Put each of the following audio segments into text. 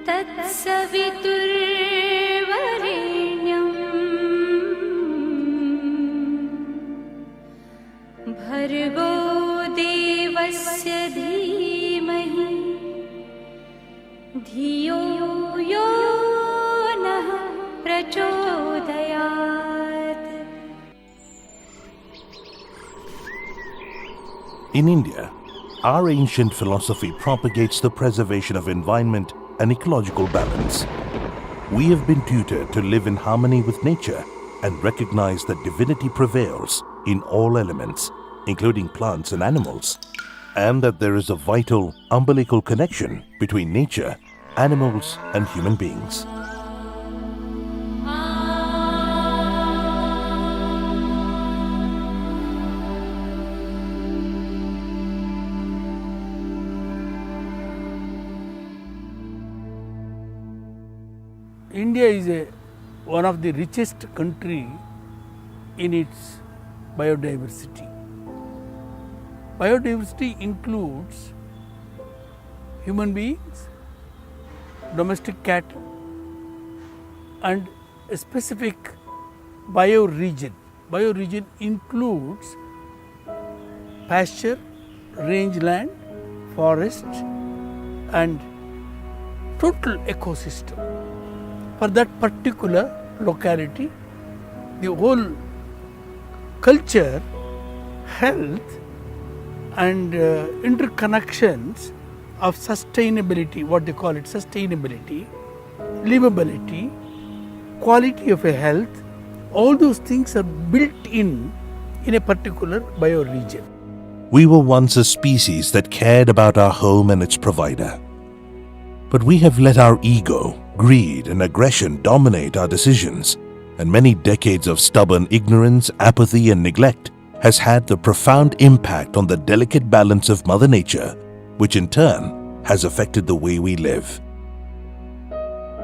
तत्सवितुर्वरेण्यं भर्गो देवस्य धीमहि धियो यो नः प्रचोदयात्. In India, our ancient philosophy propagates the preservation of environment and ecological balance. We have been tutored to live in harmony with nature and recognize that divinity prevails in all elements, including plants and animals, and that there is a vital umbilical connection between nature, animals, and human beings. India is one of the richest country in its biodiversity. Biodiversity includes human beings, domestic cattle, and a specific bioregion. Bioregion includes pasture, rangeland, forest, and total ecosystem. For that particular locality, the whole culture, health, and interconnections of sustainability, what they call it, sustainability, livability, quality of a health, all those things are built in a particular bioregion. We were once a species that cared about our home and its provider. But we have let our ego, greed, and aggression dominate our decisions, and many decades of stubborn ignorance, apathy, and neglect has had the profound impact on the delicate balance of Mother Nature, which in turn has affected the way we live.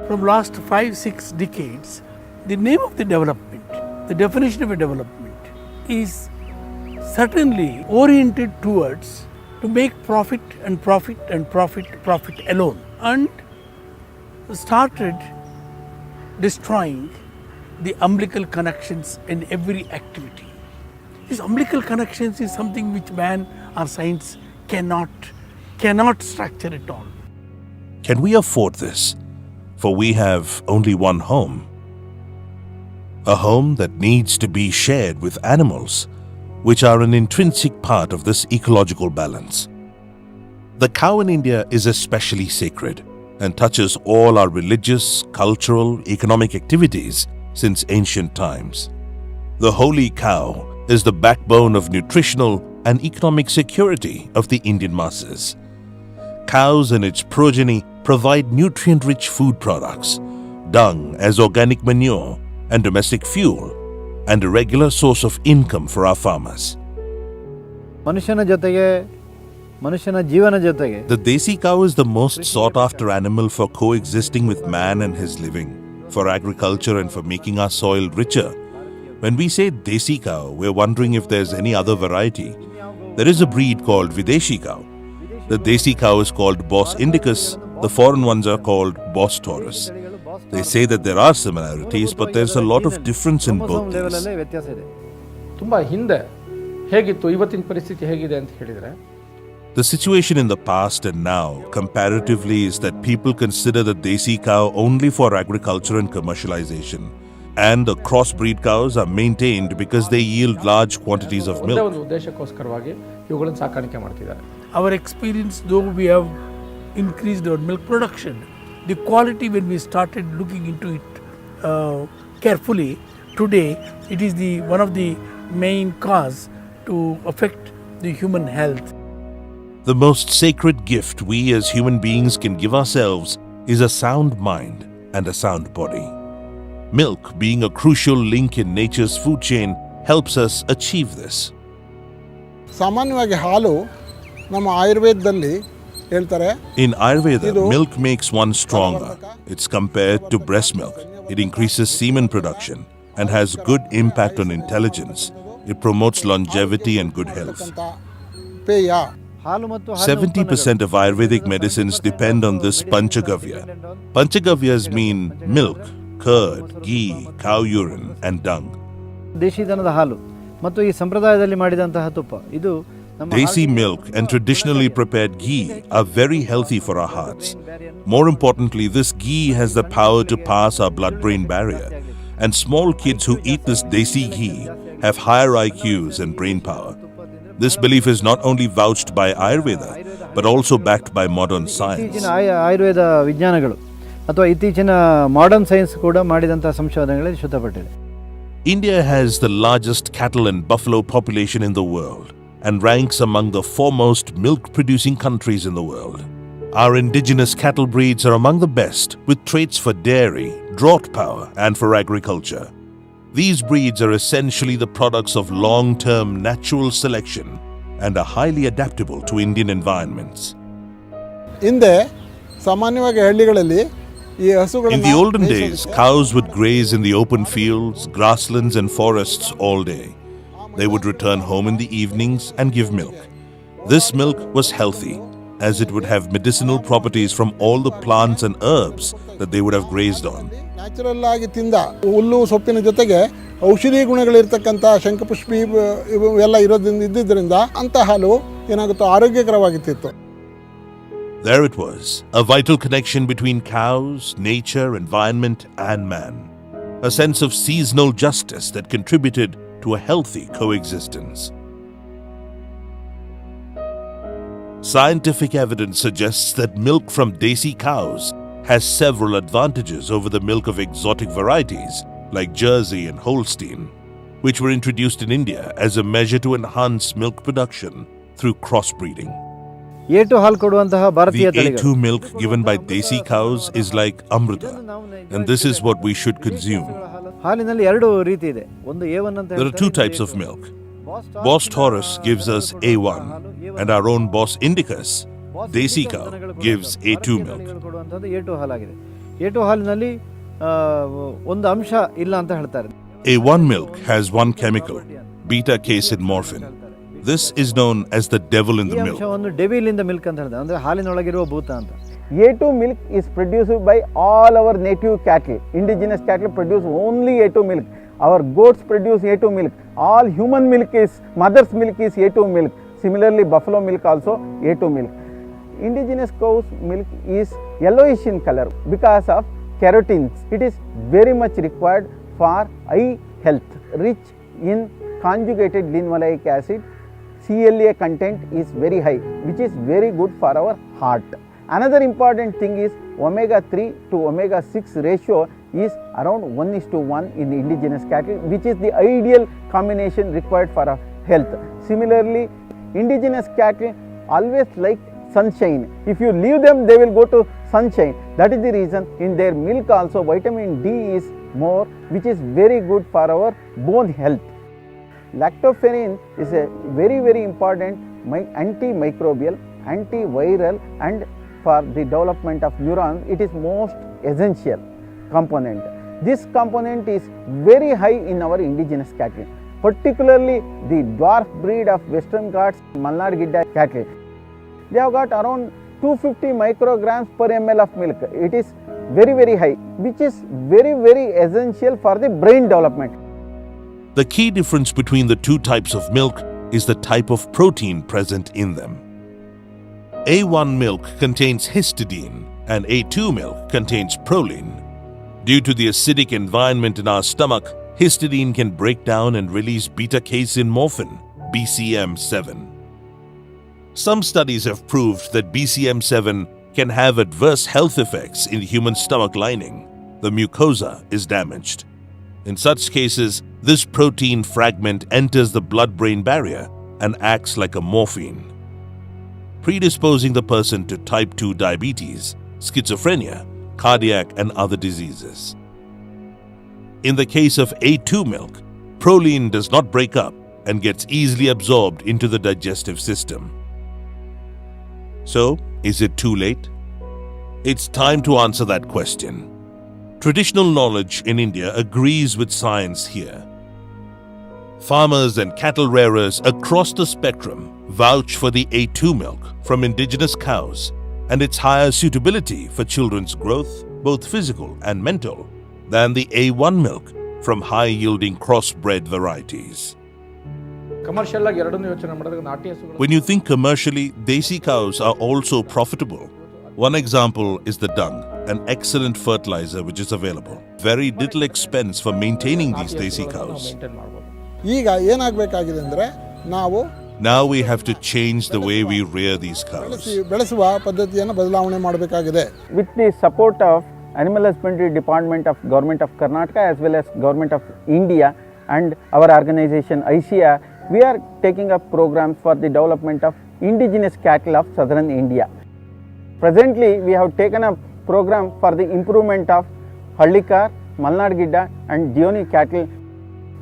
From last 5-6 decades, the name of the development, the definition of a development is certainly oriented towards to make profit and profit and profit alone, and started destroying the umbilical connections in every activity. These umbilical connections is something which man or science cannot structure at all. Can we afford this? For we have only one home. A home that needs to be shared with animals, which are an intrinsic part of this ecological balance. The cow in India is especially sacred and touches all our religious, cultural, economic activities since ancient times. The holy cow is the backbone of nutritional and economic security of the Indian masses. Cows and its progeny provide nutrient-rich food products, dung as organic manure and domestic fuel, and a regular source of income for our farmers. The Desi cow is the most sought-after animal for coexisting with man and his living, for agriculture and for making our soil richer. When we say Desi cow, we're wondering if there's any other variety. There is a breed called Videshi cow. The Desi cow is called Bos indicus, the foreign ones are called Bos taurus. They say that there are similarities, but there's a lot of difference in both these. The situation in the past and now, comparatively, is that people consider the Desi cow only for agriculture and commercialization, and the crossbreed cows are maintained because they yield large quantities of milk. Our experience, though we have increased our milk production, the quality, when we started looking into it carefully, today it is one of the main cause to affect the human health. The most sacred gift we as human beings can give ourselves is a sound mind and a sound body. Milk, being a crucial link in nature's food chain, helps us achieve this. ಸಾಮಾನ್ಯವಾಗಿ ಹಾಲು ನಮ್ಮ ಆಯುರ್ವೇದದಲ್ಲಿ ಹೇಳ್ತಾರೆ. In Ayurveda, milk makes one stronger. It's compared to breast milk. It increases semen production and has good impact on intelligence. It promotes longevity and good health. ಪೇಯ ಹಾಲು ಮತ್ತು 70% of Ayurvedic medicines depend on this Panchagavya. Panchagavyas mean milk, curd, ghee, cow urine, and dung. ದೇಶಿ ದನದ ಹಾಲು ಮತ್ತು ಈ ಸಂಪ್ರದಾಯದಲ್ಲಿ ಮಾಡಿದಂತಹ ತುಪ್ಪ ಇದು Desi milk and traditionally prepared ghee are very healthy for our hearts. More importantly, this ghee has the power to pass our blood-brain barrier, and small kids who eat this desi ghee have higher IQs and brain power. This belief is not only vouched by Ayurveda, but also backed by modern science. ಇತ್ತೀಚಿನ ಆಯುರ್ವೇದ ವಿಜ್ಞಾನಗಳು ಅಥವಾ ಇತ್ತೀಚಿನ modern science ಕೂಡ ಮಾಡಿದಂತಹ ಸಂಶೋಧನೆಗಳಲ್ಲಿ ಶುದ್ಧಪಟ್ಟಿದೆ. India has the largest cattle and buffalo population in the world and ranks among the foremost milk-producing countries in the world. Our indigenous cattle breeds are among the best, with traits for dairy, draught power, and for agriculture. These breeds are essentially the products of long-term natural selection and are highly adaptable to Indian environments. ಹಿಂದೆ ಸಾಮಾನ್ಯವಾಗಿ ಹಳ್ಳಿಗಳಲ್ಲಿ ಈ ಹಸುಗಳನ್ನು In the olden days, cows would graze in the open fields, grasslands, and forests all day. They would return home in the evenings and give milk. This milk was healthy, as it would have medicinal properties from all the plants and herbs that they would have grazed on. Natural ಆಗಿ ತಿಂದ ಹುಲ್ಲು ಸೊಪ್ಪಿನ ಜೊತೆಗೆ ಔಷಧಿ ಗುಣಗಳಿರ್ತಕ್ಕಂಥ ಶಂಖಪುಷ್ಪಿ ಇವೆಲ್ಲ ಇದ್ದಿದ್ದರಿಂದ ಅಂಥ ಹಾಲು ಏನಾಗುತ್ತೋ ಆರೋಗ್ಯಕರವಾಗಿರ್ತಿತ್ತು. There it was, a vital connection between cows, nature, environment, and man. A sense of seasonal justice that contributed to a healthy coexistence. Scientific evidence suggests that milk from desi cows has several advantages over the milk of exotic varieties like Jersey and Holstein, which were introduced in India as a measure to enhance milk production through crossbreeding. A2 ಹಾಲು ಕೊಡುವಂತಹ ಭಾರತೀಯ The ತಳಿಗಳು A2 milk given by desi cows is like amrita, and this is what we should consume. ಹಾಲಿನಲ್ಲಿ ಎರಡು ರೀತಿ ಇದೆ. ಒಂದು A1 ಅಂತ There are two types of milk. Boss Taurus gives us A1, and our own Boss Indicus, desi cow, gives A2 milk. ಕೊಡುವಂತದ್ದು A2 ಹಾಲಾಗಿದೆ. A2 ಹಾಲಿನಲ್ಲಿ ಒಂದು ಅಂಶ ಇಲ್ಲ ಅಂತ ಹೇಳ್ತಾರೆ. A1 milk has one chemical, beta-casein morphin. This is known as the devil in ಈ the milk. ಅಂಶವನ್ನು devil in the milk ಅಂತ ಹೇಳ್ತಾರೆ. ಅಂದ್ರೆ ಹಾಲಿನೊಳಗಿರುವ ಭೂತ ಅಂತ. A2 milk is produced by all our native cattle. Indigenous cattle produce only A2 milk. Our goats produce A2 milk. All human milk is, mother's milk is A2 milk. Similarly, buffalo milk also A2 milk. Indigenous cow's milk is yellowish in color because of carotenes. It is very much required for eye health. Rich in conjugated linoleic acid, CLA content is very high, which is very good for our heart. Another important thing is omega-3 to omega-6 ratio is around 1:1 in the indigenous cattle, which is the ideal combination required for our health. Similarly, indigenous cattle always like sunshine. If you leave them, they will go to sunshine. That is the reason in their milk also vitamin D is more, which is very good for our bone health. Lactoferrin is a very important antimicrobial, antiviral, and for the development of neurons, it is most essential component. This component is very high in our indigenous cattle, particularly the dwarf breed of Western Ghats Malnad Gidda cattle. They have got around 250 micrograms per ml of milk. It is very high, which is very essential for the brain development. The key difference between the two types of milk is the type of protein present in them. A1 milk contains histidine and A2 milk contains proline. Due to the acidic environment in our stomach, histidine can break down and release beta-casein morphin, BCM7. Some studies have proved that BCM7 can have adverse health effects in the human stomach lining. The mucosa is damaged. In such cases, this protein fragment enters the blood-brain barrier and acts like a morphine, predisposing the person to type 2 diabetes, schizophrenia, cardiac and other diseases. In the case of A2 milk, proline does not break up and gets easily absorbed into the digestive system. So, is it too late? It's time to answer that question. Traditional knowledge in India agrees with science here. Farmers and cattle rearers across the spectrum vouch for the A2 milk from indigenous cows and its higher suitability for children's growth, both physical and mental, than the A1 milk from high-yielding crossbred varieties. Commercial ಆಗಿ ಎರಡನ್ನೂ ಯೋಚನೆ ಮಾಡಿದಾಗ ನಾಟಿ ಹಸುಗಳು When you think commercially, desi cows are also profitable. One example is the dung, an excellent fertilizer which is available. Very little expense for maintaining these desi cows. Maintain ಮಾಡ್ಬೋದು. ಈಗ ಏನಾಗಬೇಕಾಗಿದೆ ಅಂದರೆ ನಾವು Now we have to change the way we rear these cows. ಬೆಳೆಸುವ ಪದ್ಧತಿಯನ್ನು ಬದಲಾವಣೆ ಮಾಡಬೇಕಾಗಿದೆ. With the support of Animal Husbandry Department of Government of Karnataka as well as Government of India and our organization ICIA, we are taking up programs for the development of indigenous cattle of southern India. Presently, we have taken a program for the improvement of Hallikar, Malnad Gidda and Dioni cattle.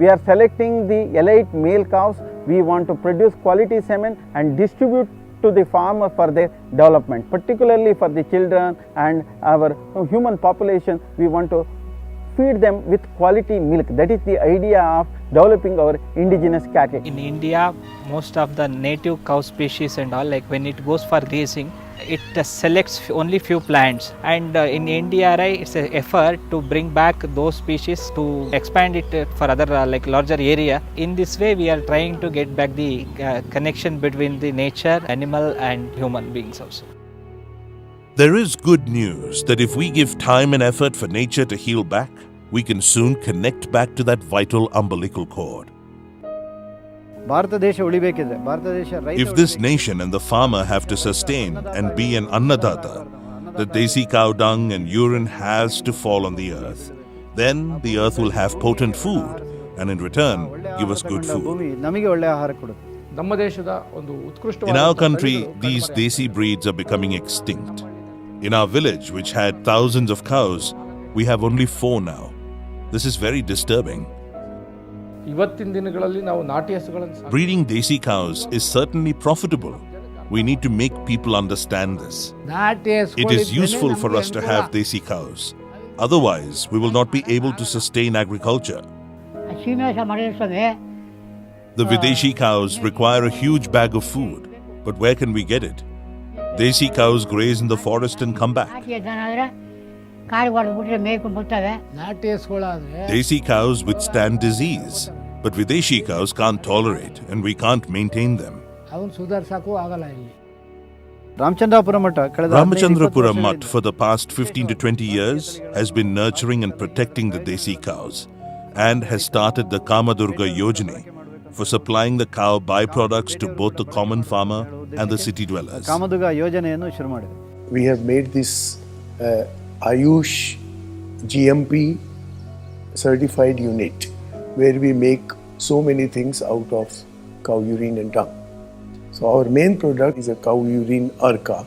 We are selecting the elite male cows. We want to produce quality semen and distribute to the farmer for their development, particularly for the children and our human population. We want to feed them with quality milk. That is the idea of developing our indigenous cattle. In India, most of the native cow species and all, like when it goes for grazing, it selects only few plants, and in India, right, it's an effort to bring back those species to expand it for other like larger area. In this way, we are trying to get back the connection between the nature, animal and human beings also. There is good news that if we give time and effort for nature to heal back, we can soon connect back to that vital umbilical cord. Bharat ದೇಶ ಉಳಿಬೇಕಿದ್ರೆ ಭಾರತ ದೇಶ If this nation and the farmer have to sustain and be an annadata, the desi cow dung and urine has to fall on the earth. Then the earth will have potent food and in return give us good food. ಭೂಮಿ ನಮಗೆ ಒಳ್ಳೆ ಆಹಾರ ಕೊಡುತ್ತೆ. ನಮ್ಮ ದೇಶದ ಒಂದು ಉತ್ಕೃಷ್ಟವಾದ In our country, these desi breeds are becoming extinct. In our village, which had thousands of cows, we have only 4 now. This is very disturbing. ಇವತ್ತಿನ ದಿನಗಳಲ್ಲಿ ನಾವು ನಾಟಿ ಹಸುಗಳನ್ನು Breeding desi cows is certainly profitable. We need to make people understand this. It is useful for us to have desi cows. Otherwise, we will not be able to sustain agriculture. The Videshi cows require a huge bag of food, but where can we get it? Desi cows graze in the forest and come back. Desi cows withstand disease, but Videshi cows can't tolerate and we can't maintain them. Ramachandrapura ಮಠ ಕಳೆದ Ramachandrapura Mutt for the past 15 to 20 years has been nurturing and protecting the desi cows and has started the Kamadurga Yojana for supplying the cow byproducts to both the common farmer and the city dwellers. ಕಾಮದುಗ ಯೋಜನೆಯನ್ನು ಶುರು ಮಾಡಿದೆ. We have made this Ayush GMP certified unit where we make so many things out of cow urine and dung. So our main product is a cow urine arka.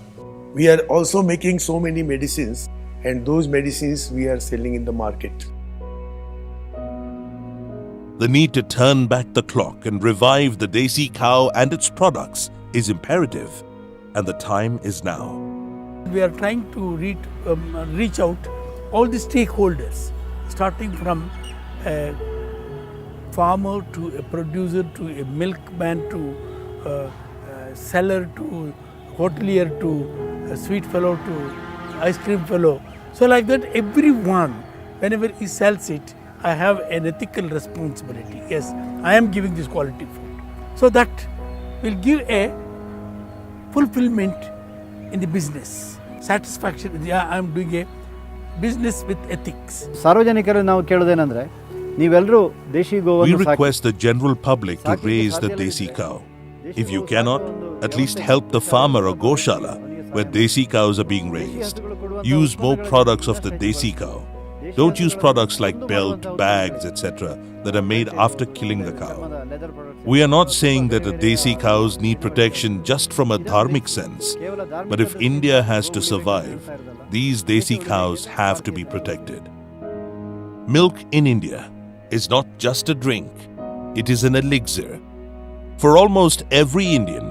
We are also making so many medicines, and those medicines we are selling in the market. The need to turn back the clock and revive the desi cow and its products is imperative, and the time is now. We are trying to reach out all the stakeholders, starting from a farmer to a producer to a milkman to a seller to hotelier to a sweet fellow to ice cream fellow. So like that, everyone, whenever he sells it, I have an ethical responsibility. Yes, I am giving this quality food. So that will give a fulfillment in the business. Satisfaction, yeah, I am doing a business with ethics. ಸಾರ್ವಜನಿಕರು ನಾವು ಕೇಳೋದೇನೆಂದ್ರೆ ನೀವೆಲ್ಲರೂ ದೇಶಿ We ಗೋವನ್ನು request the general public to raise the desi cow. If you cannot, at least help the farmer or goshala where desi cows are being raised. Use more products of the desi cow. Don't use products like belt, bags, etc. that are made after killing the cow. We are not saying that the desi cows need protection just from a dharmic sense, but if India has to survive, these desi cows have to be protected. Milk in India is not just a drink, it is an elixir. For almost every Indian,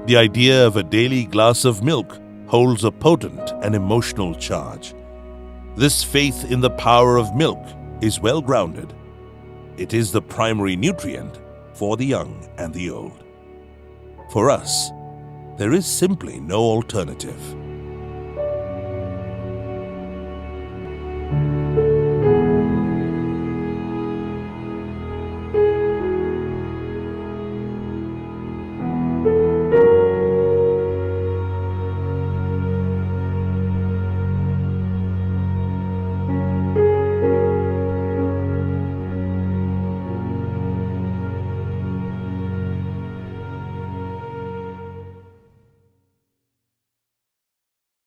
the idea of a daily glass of milk holds a potent and emotional charge. This faith in the power of milk is well grounded. It is the primary nutrient for the young and the old. For us, there is simply no alternative.